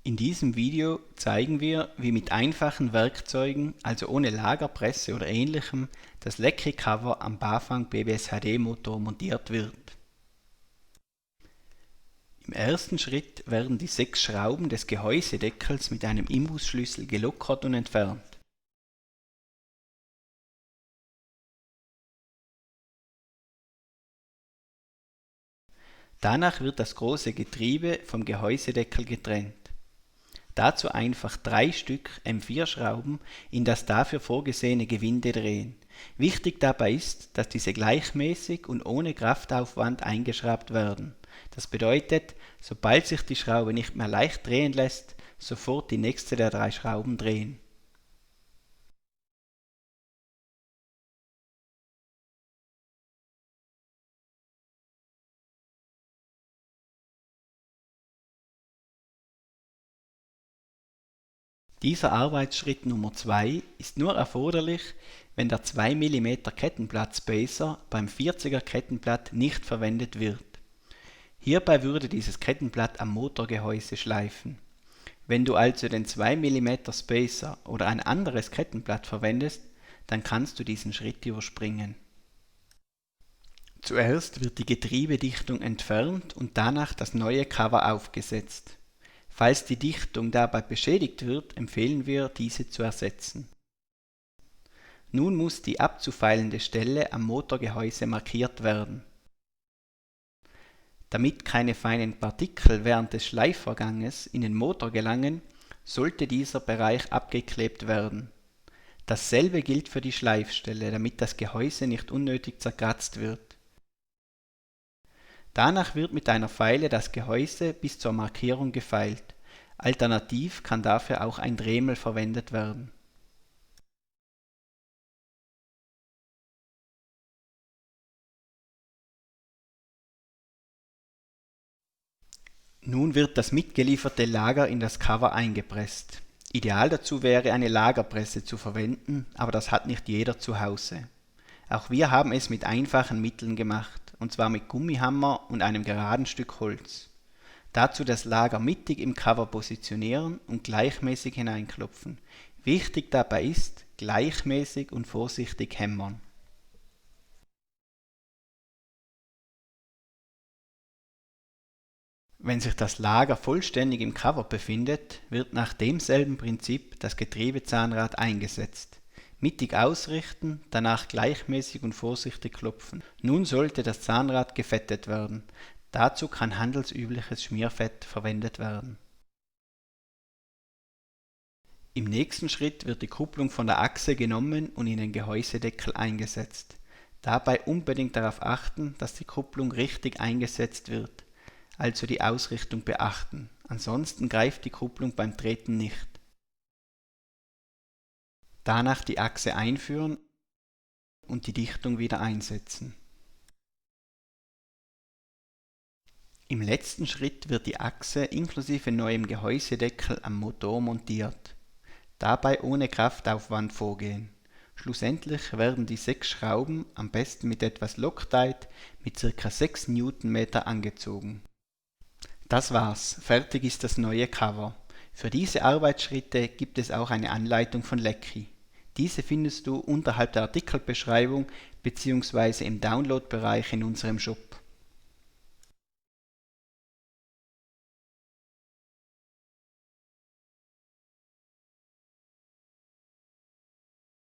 In diesem Video zeigen wir, wie mit einfachen Werkzeugen, also ohne Lagerpresse oder ähnlichem, das Lecky-Cover am Bafang BBS-HD Motor montiert wird. Im ersten Schritt werden die 6 Schrauben des Gehäusedeckels mit einem Imbusschlüssel gelockert und entfernt. Danach wird das große Getriebe vom Gehäusedeckel getrennt. Dazu einfach 3 Stück M4-Schrauben in das dafür vorgesehene Gewinde drehen. Wichtig dabei ist, dass diese gleichmäßig und ohne Kraftaufwand eingeschraubt werden. Das bedeutet, sobald sich die Schraube nicht mehr leicht drehen lässt, sofort die nächste der 3 Schrauben drehen. Dieser Arbeitsschritt Nummer 2 ist nur erforderlich, wenn der 2 mm Kettenblatt-Spacer beim 40er Kettenblatt nicht verwendet wird. Hierbei würde dieses Kettenblatt am Motorgehäuse schleifen. Wenn du also den 2 mm Spacer oder ein anderes Kettenblatt verwendest, dann kannst du diesen Schritt überspringen. Zuerst wird die Getriebedichtung entfernt und danach das neue Cover aufgesetzt. Falls die Dichtung dabei beschädigt wird, empfehlen wir, diese zu ersetzen. Nun muss die abzufeilende Stelle am Motorgehäuse markiert werden. Damit keine feinen Partikel während des Schleifvorganges in den Motor gelangen, sollte dieser Bereich abgeklebt werden. Dasselbe gilt für die Schleifstelle, damit das Gehäuse nicht unnötig zerkratzt wird. Danach wird mit einer Feile das Gehäuse bis zur Markierung gefeilt. Alternativ kann dafür auch ein Dremel verwendet werden. Nun wird das mitgelieferte Lager in das Cover eingepresst. Ideal dazu wäre eine Lagerpresse zu verwenden, aber das hat nicht jeder zu Hause. Auch wir haben es mit einfachen Mitteln gemacht, und zwar mit Gummihammer und einem geraden Stück Holz. Dazu das Lager mittig im Cover positionieren und gleichmäßig hineinklopfen. Wichtig dabei ist, gleichmäßig und vorsichtig hämmern. Wenn sich das Lager vollständig im Cover befindet, wird nach demselben Prinzip das Getriebezahnrad eingesetzt. Mittig ausrichten, danach gleichmäßig und vorsichtig klopfen. Nun sollte das Zahnrad gefettet werden. Dazu kann handelsübliches Schmierfett verwendet werden. Im nächsten Schritt wird die Kupplung von der Achse genommen und in den Gehäusedeckel eingesetzt. Dabei unbedingt darauf achten, dass die Kupplung richtig eingesetzt wird, also die Ausrichtung beachten, ansonsten greift die Kupplung beim Treten nicht. Danach die Achse einführen und die Dichtung wieder einsetzen. Im letzten Schritt wird die Achse inklusive neuem Gehäusedeckel am Motor montiert. Dabei ohne Kraftaufwand vorgehen. Schlussendlich werden die 6 Schrauben, am besten mit etwas Loctite, mit ca. 6 Newtonmeter angezogen. Das war's, fertig ist das neue Cover. Für diese Arbeitsschritte gibt es auch eine Anleitung von Lecky. Diese findest du unterhalb der Artikelbeschreibung bzw. im Downloadbereich in unserem Shop.